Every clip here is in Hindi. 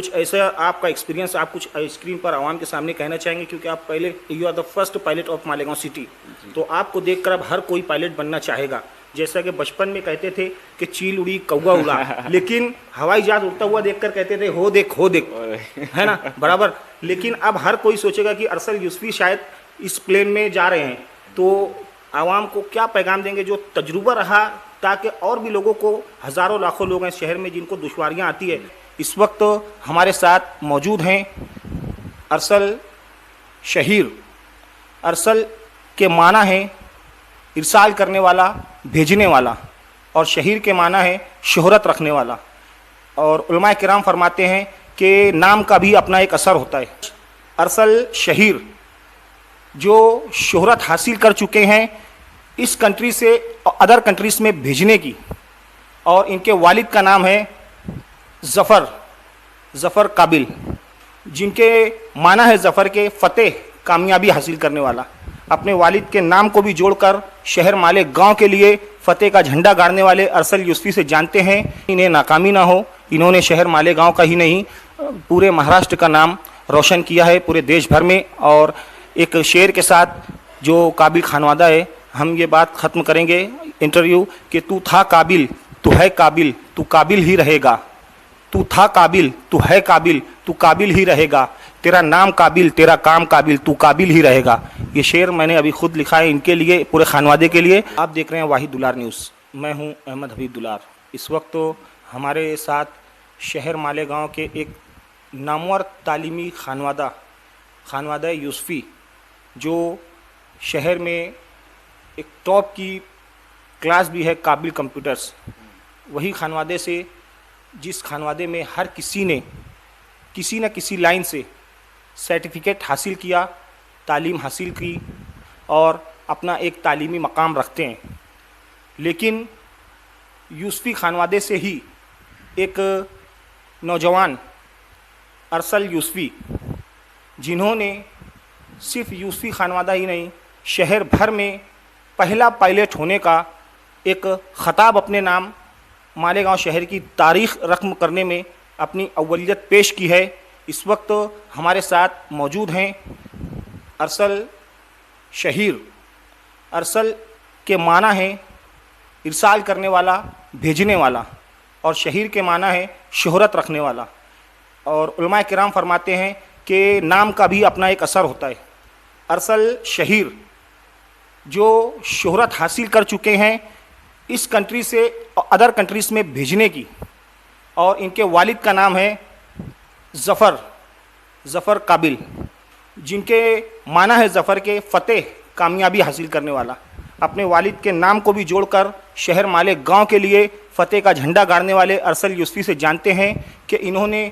कुछ ऐसा आपका एक्सपीरियंस आप कुछ स्क्रीन पर आवाम के सामने कहना चाहेंगे, क्योंकि आप पहले you are the first pilot of Malegaon city, तो आपको देखकर अब हर कोई पायलट बनना चाहेगा। जैसा कि बचपन में कहते थे कि चील उड़ी कौवा उड़ा, लेकिन हवाई जहाज उड़ता हुआ देखकर कहते थे हो देख, है ना, बराबर। लेकिन अब हर कोई सोचेगा कि अरसल यूसुफी शायद इस प्लेन में जा रहे हैं, तो आवाम को क्या पैगाम देंगे जो तजुर्बा रहा, ताकि और भी लोगों को, हज़ारों लाखों लोग हैं शहर में जिनको दुश्वारियां आती है। इस वक्त हमारे साथ मौजूद हैं अरसल शहीर। अरसल के माना है इरसाल करने वाला, भेजने वाला, और शहीर के माना है शोहरत रखने वाला। और उलमाए किराम फरमाते हैं कि नाम का भी अपना एक असर होता है। अरसल शहीर जो शोहरत हासिल कर चुके हैं इस कंट्री से अदर कंट्रीज में भेजने की, और इनके वालिद का नाम है ज़फ़र काबिल, जिनके माना है ज़फ़र के फ़तेह, कामयाबी हासिल करने वाला। अपने वालिद के नाम को भी जोड़कर शहर माले गांव के लिए फ़तेह का झंडा गाड़ने वाले अरसल यूसुफी से जानते हैं इन्हें नाकामी ना हो। इन्होंने शहर माले गांव का ही नहीं पूरे महाराष्ट्र का नाम रोशन किया है, पूरे देश भर में। और एक शेर के साथ जो काबिल खानवादा है, हम ये बात ख़त्म करेंगे इंटरव्यू कि तू था काबिल, तू है काबिल, तू काबिल ही रहेगा। तू था काबिल, तू है काबिल, तू काबिल ही रहेगा। तेरा नाम काबिल, तेरा काम काबिल, तू काबिल ही रहेगा। ये शेर मैंने अभी खुद लिखा है इनके लिए, पूरे खानवादे के लिए। आप देख रहे हैं वाहिद दुलार न्यूज़, मैं हूं अहमद हबीब दुलार। इस वक्त तो हमारे साथ शहर मालेगांव के एक नामवर तालीमी खानवादा यूसुफी, जो शहर में एक टॉप की क्लास भी है, काबिल कंप्यूटर्स, वही खानवादे से, जिस खानवादे में हर किसी ने किसी न किसी लाइन से सर्टिफिकेट हासिल किया, तालीम हासिल की और अपना एक तालीमी मकाम रखते हैं। लेकिन यूसुफी खानवादे से ही एक नौजवान अरसल यूसुफी, जिन्होंने सिर्फ यूसुफी खानवादा ही नहीं, शहर भर में पहला पायलट होने का एक ख़ताब अपने नाम मालेगांव शहर की तारीख़ रक़म करने में अपनी अव्वलियत पेश की है। इस वक्त हमारे साथ मौजूद हैं अरसल शहीर। अरसल के माना है इरसाल करने वाला, भेजने वाला, और शहीर के माना है शोहरत रखने वाला। और उलमाए किराम फरमाते हैं कि नाम का भी अपना एक असर होता है। अरसल शहीर जो शोहरत हासिल कर चुके हैं इस कंट्री से अदर कंट्रीज़ में भेजने की, और इनके वालिद का नाम है ज़फ़र काबिल, जिनके माना है ज़फ़र के फ़तेह, कामयाबी हासिल करने वाला। अपने वालिद के नाम को भी जोड़कर शहर माले गांव के लिए फ़तेह का झंडा गाड़ने वाले अरसल यूसुफी से जानते हैं कि इन्होंने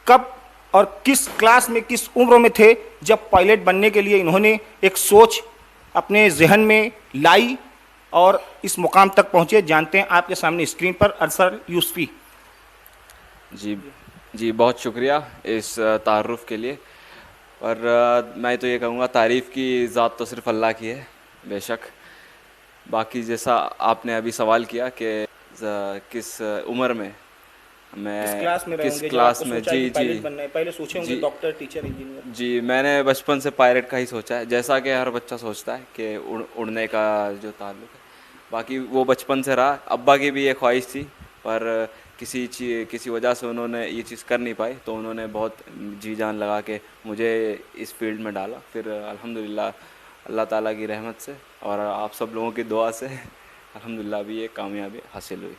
कब और किस क्लास में, किस उम्र में थे जब पायलट बनने के लिए इन्होंने एक सोच अपने जहन में लाई और इस मुकाम तक पहुँचे। जानते हैं आपके सामने स्क्रीन पर अरसल यूसुफी। जी बहुत शुक्रिया इस तारुफ़ के लिए। और मैं तो ये कहूँगा तारीफ़ की ज़ात तो सिर्फ़ अल्लाह की है, बेशक। बाकी जैसा आपने अभी सवाल किया कि किस उम्र में मैं किस क्लास में जी पहले सोचे होंगे डॉक्टर, टीचर, इंजीनियर। जी मैंने बचपन से पायलट का ही सोचा है, जैसा कि हर बच्चा सोचता है कि उड़ने का जो ताल्लुक़ है। बाकी वो बचपन से रहा। अब्बा की भी ये ख्वाहिश थी, पर किसी वजह से उन्होंने ये चीज़ कर नहीं पाई, तो उन्होंने बहुत जी जान लगा के मुझे इस फील्ड में डाला। फिर अल्हम्दुलिल्लाह अल्लाह ताला की रहमत से और आप सब लोगों की दुआ से अल्हम्दुलिल्लाह भी ये कामयाबी हासिल हुई।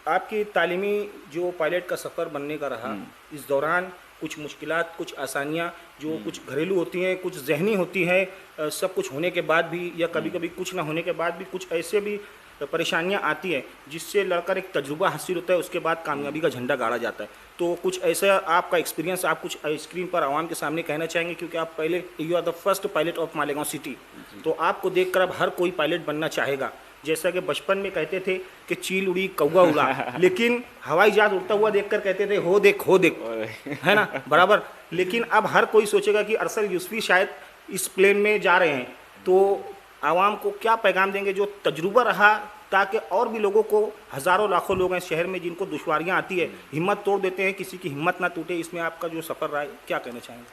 आपकी तालीमी जो पायलट का सफ़र बनने का रहा, इस दौरान कुछ मुश्किलात, कुछ आसानियाँ जो कुछ घरेलू होती हैं, कुछ जहनी होती हैं, सब कुछ होने के बाद भी, या कभी कभी कुछ ना होने के बाद भी कुछ ऐसे भी परेशानियां आती हैं जिससे लड़कर एक तजुर्बा हासिल होता है, उसके बाद कामयाबी का झंडा गाड़ा जाता है। तो कुछ ऐसा आपका एक्सपीरियंस आप कुछ स्क्रीन पर आवाम के सामने कहना चाहेंगे, क्योंकि आप पहले you are the first pilot of Malegaon city, तो आपको देखकर अब हर कोई पायलट बनना चाहेगा। जैसा कि बचपन में कहते थे कि चील उड़ी कौवा उड़ा, लेकिन हवाई जहाज उड़ता हुआ देखकर कहते थे हो देख, है ना, बराबर। लेकिन अब हर कोई सोचेगा कि अरसल यूसुफी शायद इस प्लेन में जा रहे हैं, तो आवाम को क्या पैगाम देंगे जो तजुर्बा रहा, ताकि और भी लोगों को, हज़ारों लाखों लोग हैं शहर में जिनको दुश्वारियां आती है, हिम्मत तोड़ देते हैं, किसी की हिम्मत ना टूटे। इसमें आपका जो सफ़र रहा है, क्या कहना चाहेंगे?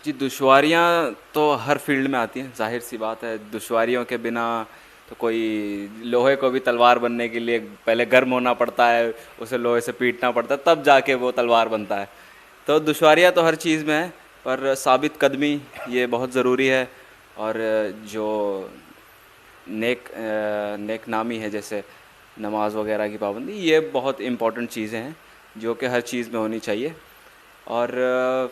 जी, दुश्वारियाँ तो हर फील्ड में आती हैं, जाहिर सी बात है। दुश्वारियों के बिना तो कोई, लोहे को भी तलवार बनने के लिए पहले गर्म होना पड़ता है, उसे लोहे से पीटना पड़ता है, तब जाके वो तलवार बनता है। तो दुश्वारियाँ तो हर चीज़ में है, पर साबित कदमी ये बहुत ज़रूरी है। और जो नेक नामी है, जैसे नमाज वगैरह की पाबंदी, ये बहुत इम्पोर्टेंट चीज़ें हैं जो कि हर चीज़ में होनी चाहिए। और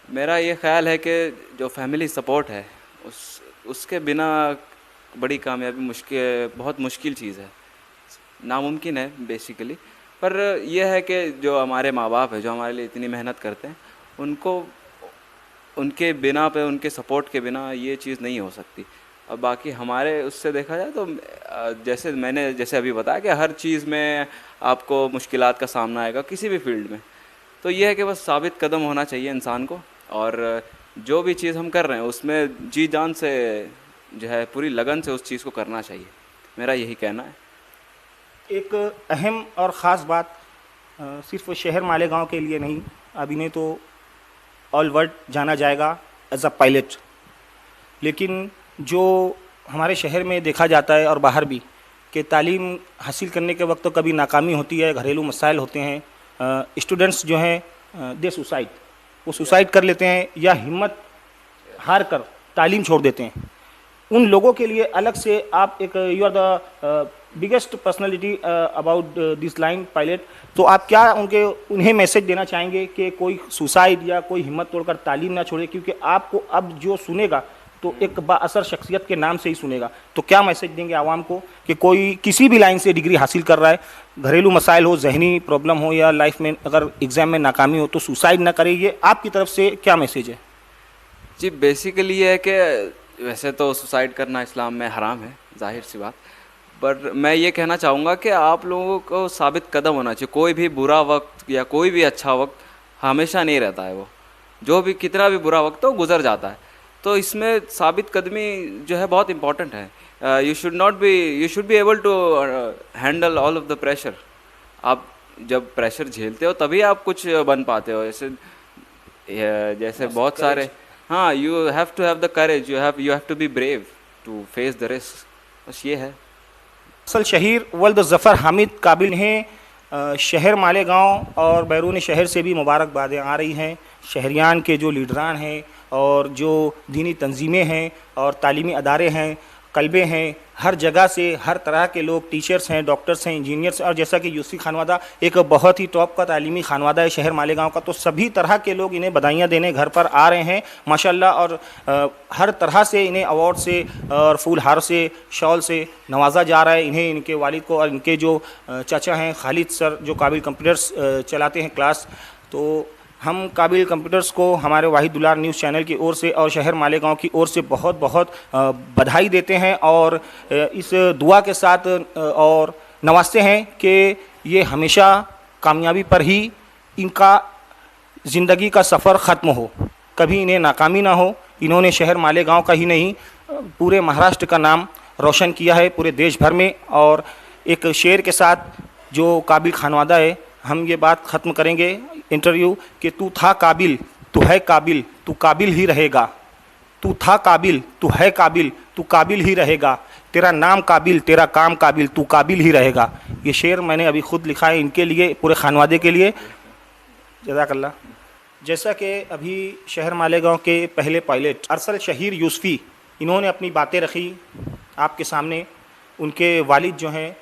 मेरा ये ख़्याल है कि जो फैमिली सपोर्ट है, उसके बिना बड़ी कामयाबी बहुत मुश्किल चीज़ है, नामुमकिन है बेसिकली। पर यह है कि जो हमारे माँ बाप है, जो हमारे लिए इतनी मेहनत करते हैं, उनके बिना पे, उनके सपोर्ट के बिना ये चीज़ नहीं हो सकती। अब बाकी हमारे उससे देखा जाए तो जैसे अभी बताया कि हर चीज़ में आपको मुश्किलात का सामना आएगा, किसी भी फील्ड में। तो ये है कि बस साबित कदम होना चाहिए इंसान को, और जो भी चीज़ हम कर रहे हैं उसमें जी जान से, जो है पूरी लगन से उस चीज़ को करना चाहिए। मेरा यही कहना है। एक अहम और ख़ास बात, सिर्फ शहर मालेगांव के लिए नहीं, अभी नहीं तो ऑल वर्ल्ड जाना जाएगा एज अ पायलट। लेकिन जो हमारे शहर में देखा जाता है और बाहर भी, कि तालीम हासिल करने के वक्त तो कभी नाकामी होती है, घरेलू मसाइल होते हैं, स्टूडेंट्स जो हैं दे सुसाइड, वो सुसाइड कर लेते हैं या हिम्मत हार कर तालीम छोड़ देते हैं। उन लोगों के लिए अलग से आप एक, you are the biggest personality about this line pilot, तो आप क्या उन्हें मैसेज देना चाहेंगे कि कोई सुसाइड या कोई हिम्मत तोड़कर तालीम ना छोड़े? क्योंकि आपको अब जो सुनेगा तो एक बाअसर शख्सियत के नाम से ही सुनेगा। तो क्या मैसेज देंगे आवाम को कि कोई किसी भी लाइन से डिग्री हासिल कर रहा है, घरेलू मसाइल हो, जहनी प्रॉब्लम हो, या लाइफ में अगर एग्ज़ाम में नाकामी हो, तो सुसाइड ना करे? ये आपकी तरफ से क्या मैसेज है? जी, बेसिकली ये है कि वैसे तो सुसाइड करना इस्लाम में हराम है, जाहिर सी बात। पर मैं ये कहना चाहूँगा कि आप लोगों को साबित कदम होना चाहिए। कोई भी बुरा वक्त या कोई भी अच्छा वक्त हमेशा नहीं रहता है, वो जो भी कितना भी बुरा वक्त हो गुजर जाता है। तो इसमें साबित कदमी जो है बहुत इम्पॉर्टेंट है। You should be able to handle all of the pressure. आप जब प्रेशर झेलते हो तभी आप कुछ बन पाते हो। जैसे बहुत सारे, हाँ, you have to have the courage, you have to be brave to face the risk. बस ये है। असल शहीर वल्द ज़फ़र हामिद काबिल हैं। शहर मालेगांव और बैरून शहर से भी मुबारकबादें आ रही हैं। शहरियान के जो लीडरान हैं और जो दीनी तंजीमें हैं और तालीमी अदारे हैं, कल्बे हैं, हर जगह से हर तरह के लोग, टीचर्स हैं, डॉक्टर्स हैं, इंजीनियर्स, और जैसा कि यूसी खानवादा एक बहुत ही टॉप का तालीमी खानवादा है शहर मालेगांव का, तो सभी तरह के लोग इन्हें बधाइयाँ देने घर पर आ रहे हैं माशाल्लाह। और हर तरह से इन्हें अवार्ड से और फूल हार से, शॉल से नवाजा जा रहा है इन्हें, इनके वालिद को, और इनके जो चाचा हैं खालिद सर, जो काबिल कंप्यूटर्स चलाते हैं क्लास। तो हम काबिल कंप्यूटर्स को हमारे वाहिद दुलार न्यूज़ चैनल की ओर से और शहर मालेगांव की ओर से बहुत बहुत बधाई देते हैं, और इस दुआ के साथ और नवाजते हैं कि ये हमेशा कामयाबी पर ही इनका ज़िंदगी का सफ़र ख़त्म हो, कभी इन्हें नाकामी ना हो। इन्होंने शहर मालेगांव का ही नहीं, पूरे महाराष्ट्र का नाम रोशन किया है, पूरे देश भर में। और एक शेर के साथ जो काबिल खानवादा है, हम ये बात ख़त्म करेंगे इंटरव्यू कि तू था काबिल, तू है काबिल, तू काबिल ही रहेगा। तू था काबिल, तू है काबिल, तू काबिल ही रहेगा। तेरा नाम काबिल, तेरा काम काबिल, तू काबिल ही रहेगा। ये शेर मैंने अभी ख़ुद लिखा है इनके लिए, पूरे खानवादे के लिए। जज़ाकल्लाह। जैसा कि अभी शहर मालेगांव के पहले पायलट अरसल शहीर यूसुफ़ी, इन्होंने अपनी बातें रखी आपके सामने। उनके वालिद जो हैं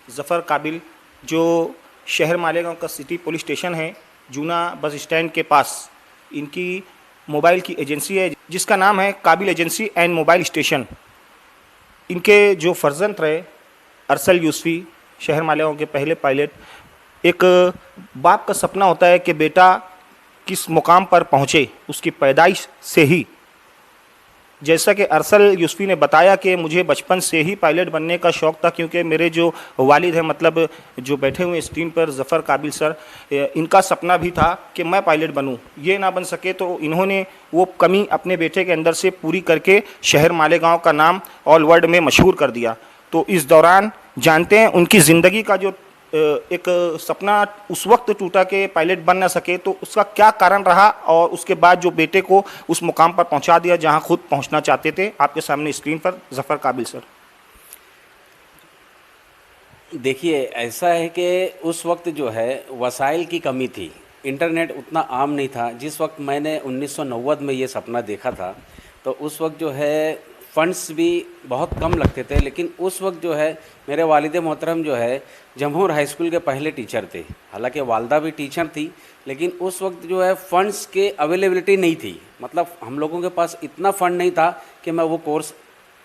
ज़फ़र काबिल, जो शहर मालेगांव का सिटी पुलिस स्टेशन है, जूना बस स्टैंड के पास, इनकी मोबाइल की एजेंसी है जिसका नाम है काबिल एजेंसी एंड मोबाइल स्टेशन। इनके जो फर्जंद रहे अरसल यूसुफ़ी, शहर मालेगांव के पहले पायलट, एक बाप का सपना होता है कि बेटा किस मुकाम पर पहुँचे, उसकी पैदाइश से ही। जैसा कि अरसल यूसुफ़ी ने बताया कि मुझे बचपन से ही पायलट बनने का शौक़ था, क्योंकि मेरे जो वालिद हैं, मतलब जो बैठे हुए स्क्रीन पर ज़फ़र काबिल सर, इनका सपना भी था कि मैं पायलट बनूं। ये ना बन सके तो इन्होंने वो कमी अपने बेटे के अंदर से पूरी करके शहर मालेगांव का नाम ऑल वर्ल्ड में मशहूर कर दिया। तो इस दौरान जानते हैं उनकी ज़िंदगी का जो एक सपना उस वक्त टूटा कि पायलट बन ना सके, तो उसका क्या कारण रहा और उसके बाद जो बेटे को उस मुकाम पर पहुंचा दिया जहां खुद पहुंचना चाहते थे। आपके सामने स्क्रीन पर जफ़र काबिल सर। देखिए, ऐसा है कि उस वक्त जो है वसाइल की कमी थी, इंटरनेट उतना आम नहीं था। जिस वक्त मैंने 1990 में ये सपना देखा था, तो उस वक्त जो है फ़ंड्स भी बहुत कम लगते थे, लेकिन उस वक्त जो है मेरे वालिद मोहतरम जो है जमहूर हाई स्कूल के पहले टीचर थे। हालांकि वालदा भी टीचर थी, लेकिन उस वक्त जो है फ़ंड्स के अवेलेबिलिटी नहीं थी। मतलब हम लोगों के पास इतना फ़ंड नहीं था कि मैं वो कोर्स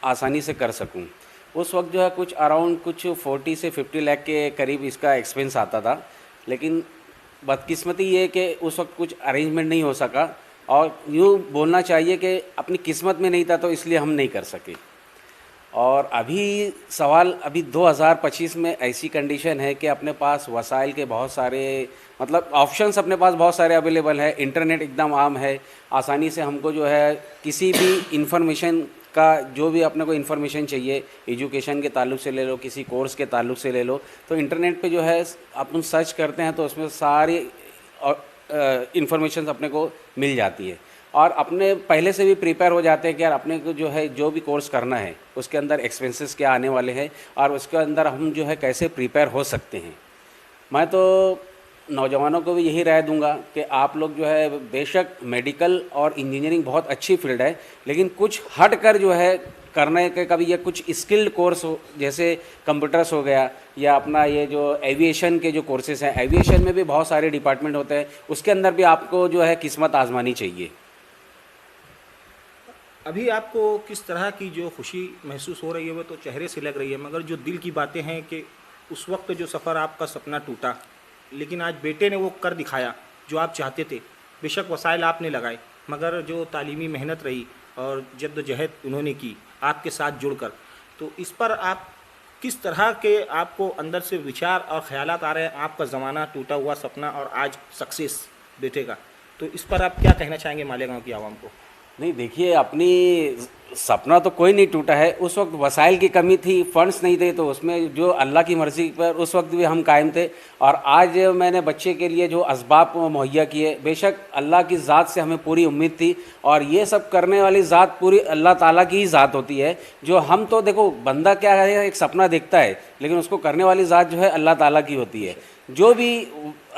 आसानी से कर सकूं। उस वक्त जो है कुछ अराउंड कुछ 40 से 50 लाख के करीब इसका एक्सपेंस आता था, लेकिन बदकिस्मती ये कि उस वक्त कुछ अरेंजमेंट नहीं हो सका, और यूँ बोलना चाहिए कि अपनी किस्मत में नहीं था, तो इसलिए हम नहीं कर सके। और अभी सवाल अभी 2025 में ऐसी कंडीशन है कि अपने पास वसाइल के बहुत सारे मतलब ऑप्शंस अपने पास बहुत सारे अवेलेबल है। इंटरनेट एकदम आम है, आसानी से हमको जो है किसी भी इंफॉर्मेशन का जो भी अपने को इन्फॉर्मेशन चाहिए, एजुकेशन के ताल्लुक से ले लो, किसी कोर्स के ताल्लुक से ले लो, तो इंटरनेट पे जो है अपन सर्च करते हैं तो उसमें सारी इन्फॉर्मेशन अपने को मिल जाती है। और अपने पहले से भी प्रिपेयर हो जाते हैं कि यार अपने को जो है जो भी कोर्स करना है उसके अंदर एक्सपेंसेस क्या आने वाले हैं और उसके अंदर हम जो है कैसे प्रिपेयर हो सकते हैं। मैं तो नौजवानों को भी यही राय दूंगा कि आप लोग जो है बेशक मेडिकल और इंजीनियरिंग बहुत अच्छी फील्ड है, लेकिन कुछ हट कर जो है करने के कभी ये कुछ स्किल्ड कोर्स हो, जैसे कंप्यूटर्स हो गया, या अपना ये जो एविएशन के जो कोर्सेज हैं, एविएशन में भी बहुत सारे डिपार्टमेंट होते हैं, उसके अंदर भी आपको जो है किस्मत आजमानी चाहिए। अभी आपको किस तरह की जो खुशी महसूस हो रही है वो तो चेहरे से लग रही है, मगर जो दिल की बातें हैं कि उस वक्त जो सफ़र आपका सपना टूटा, लेकिन आज बेटे ने वो कर दिखाया जो आप चाहते थे। बेशक वसाइल आपने लगाए, मगर जो तालीमी मेहनत रही और जद्दोजहद उन्होंने की आपके साथ जुड़कर, तो इस पर आप किस तरह के आपको अंदर से विचार और ख्यालात आ रहे हैं? आपका ज़माना, टूटा हुआ सपना और आज सक्सेस बेटे का, तो इस पर आप क्या कहना चाहेंगे मालेगांव की आवाम को? नहीं, देखिए, अपनी सपना तो कोई नहीं टूटा है। उस वक्त वसाइल की कमी थी, फंड्स नहीं थे, तो उसमें जो अल्लाह की मर्ज़ी पर उस वक्त भी हम कायम थे। और आज मैंने बच्चे के लिए जो असबाब मुहैया किए, बेशक अल्लाह की ज़ात से हमें पूरी उम्मीद थी, और ये सब करने वाली ज़ात पूरी अल्लाह ताला की ही ज़ात होती है। जो हम तो देखो, बंदा क्या है, एक सपना देखता है, लेकिन उसको करने वाली ज़ात जो है अल्लाह ताला की होती है। जो भी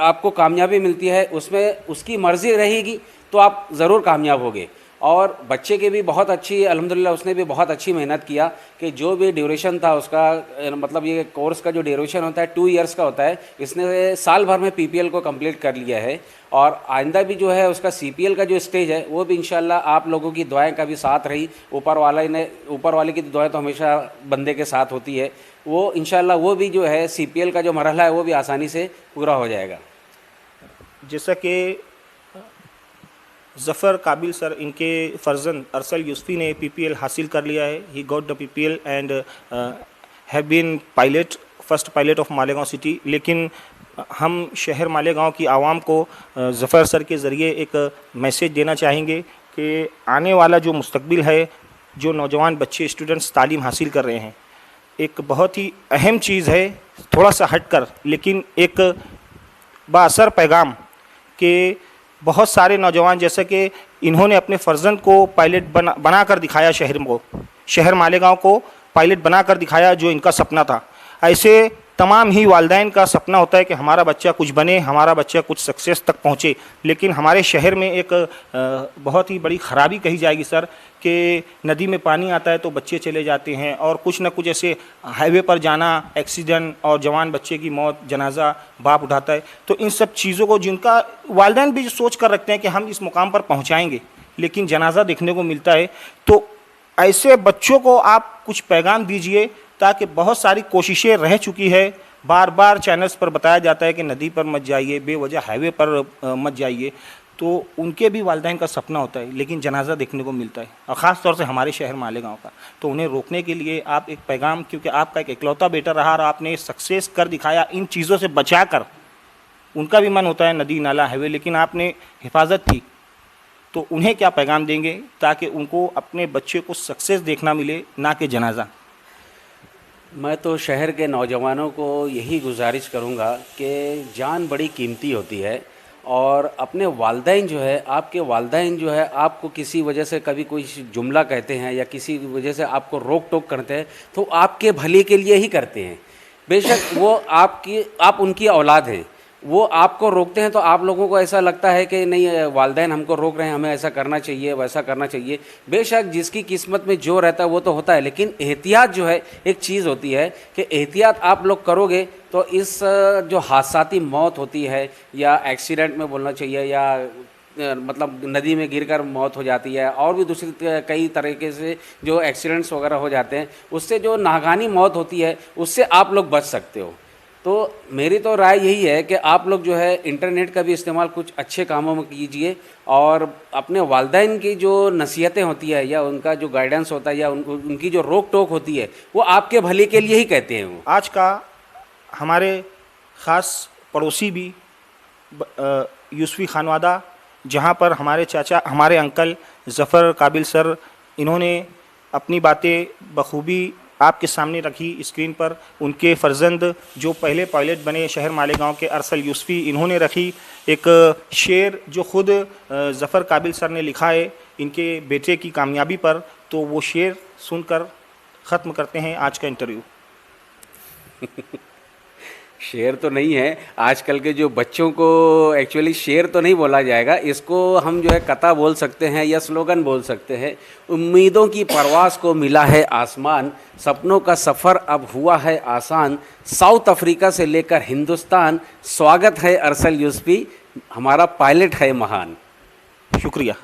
आपको कामयाबी मिलती है उसमें उसकी मर्ज़ी रहेगी तो आप ज़रूर कामयाब होगे। और बच्चे के भी बहुत अच्छी, अल्हम्दुलिल्लाह उसने भी बहुत अच्छी मेहनत किया कि जो भी ड्यूरेशन था उसका, मतलब ये कोर्स का जो ड्यूरेशन होता है 2 इयर्स का होता है, इसने साल भर में पीपीएल को कंप्लीट कर लिया है। और आइंदा भी जो है उसका सीपीएल का जो स्टेज है वो भी इंशाल्लाह आप लोगों की दुआएं का भी साथ रही, ऊपर वाले की दुआएं तो हमेशा बंदे के साथ होती है, वो इंशाल्लाह वो भी जो है सीपीएल का जो मरहला है वो भी आसानी से पूरा हो जाएगा। जैसा कि जफ़र काबिल सर, इनके फ़र्जंद अरसल यूसुफ़ी ने पीपीएल हासिल कर लिया है। He got the PPL and have been pilot, first pilot of Malegaon city. लेकिन हम शहर मालेगांव की आवाम को ज़फ़र सर के ज़रिए एक मैसेज देना चाहेंगे कि आने वाला जो मुस्तकबिल है, जो नौजवान बच्चे स्टूडेंट्स तालीम हासिल कर रहे हैं, एक बहुत ही अहम चीज़ है, थोड़ा सा हट कर लेकिन एक बाअसर पैगाम कि बहुत सारे नौजवान, जैसे कि इन्होंने अपने फ़र्जंद को पायलट बना कर दिखाया, शहर मालेगांव को पायलट बना कर दिखाया जो इनका सपना था। ऐसे तमाम ही वालिदैन का सपना होता है कि हमारा बच्चा कुछ बने, हमारा बच्चा कुछ सक्सेस तक पहुँचे। लेकिन हमारे शहर में एक बहुत ही बड़ी ख़राबी कही जाएगी सर कि नदी में पानी आता है तो बच्चे चले जाते हैं, और कुछ न कुछ ऐसे हाईवे पर जाना, एक्सीडेंट और जवान बच्चे की मौत, जनाजा बाप उठाता है। तो इन सब चीज़ों को, जिनका वालिदैन भी सोच कर रखते हैं कि हम इस मुकाम पर पहुँचाएँगे, लेकिन जनाजा देखने को मिलता है, तो ऐसे बच्चों को आप कुछ पैगाम दीजिए, ताकि बहुत सारी कोशिशें रह चुकी है, बार बार चैनल्स पर बताया जाता है कि नदी पर मत जाइए, बेवजह हाईवे पर मत जाइए, तो उनके भी वालिदैन का सपना होता है लेकिन जनाजा देखने को मिलता है, और ख़ास तौर से हमारे शहर मालेगांव का। तो उन्हें रोकने के लिए आप एक पैगाम, क्योंकि आपका एक इकलौता बेटा रहा और आपने सक्सेस कर दिखाया इन चीज़ों से बचा कर, उनका भी मन होता है नदी नाला हाईवे, लेकिन आपने हिफाजत की, तो उन्हें क्या पैगाम देंगे ताकि उनको अपने बच्चे को सक्सेस देखना मिले, ना कि जनाजा? मैं तो शहर के नौजवानों को यही गुजारिश करूंगा कि जान बड़ी कीमती होती है और अपने वालदैन जो है, आपके वालदैन जो है आपको किसी वजह से कभी कोई जुमला कहते हैं या किसी वजह से आपको रोक टोक करते हैं तो आपके भले के लिए ही करते हैं। बेशक वो आप उनकी औलाद हैं, वो आपको रोकते हैं तो आप लोगों को ऐसा लगता है कि नहीं वालदैन हमको रोक रहे हैं, हमें ऐसा करना चाहिए वैसा करना चाहिए। बेशक जिसकी किस्मत में जो रहता है वो तो होता है, लेकिन एहतियात जो है एक चीज़ होती है कि एहतियात आप लोग करोगे तो इस जो हादसाती मौत होती है या एक्सीडेंट में बोलना चाहिए या मतलब नदी में गिरकर मौत हो जाती है और भी दूसरी कई तरीके से जो एक्सीडेंट्स वगैरह हो जाते हैं, उससे जो नागानी मौत होती है उससे आप लोग बच सकते हो। तो मेरी तो राय यही है कि आप लोग जो है इंटरनेट का भी इस्तेमाल कुछ अच्छे कामों में कीजिए और अपने वालदैन की जो नसीहतें होती है या उनका जो गाइडेंस होता है या उनकी जो रोक टोक होती है वो आपके भले के लिए ही कहते हैं। वो आज का हमारे ख़ास पड़ोसी भी यूसुफ़ी खानवादा, जहाँ पर हमारे चाचा, हमारे अंकल ज़फ़र काबिल सर, इन्होंने अपनी बातें बखूबी आपके सामने रखी स्क्रीन पर। उनके फ़र्जंद जो पहले पायलट बने शहर मालेगांव के अरसल यूसुफ़ी, इन्होंने रखी एक शेर जो ख़ुद ज़फ़र काबिल सर ने लिखा है इनके बेटे की कामयाबी पर। तो वो शेर सुनकर ख़त्म करते हैं आज का इंटरव्यू। शेर तो नहीं है, आजकल के जो बच्चों को एक्चुअली शेर तो नहीं बोला जाएगा, इसको हम जो है कथा बोल सकते हैं या स्लोगन बोल सकते हैं। उम्मीदों की परवाज़ को मिला है आसमान, सपनों का सफ़र अब हुआ है आसान, साउथ अफ्रीका से लेकर हिंदुस्तान, स्वागत है अरसल यूसुफ़ी, हमारा पायलट है महान। शुक्रिया।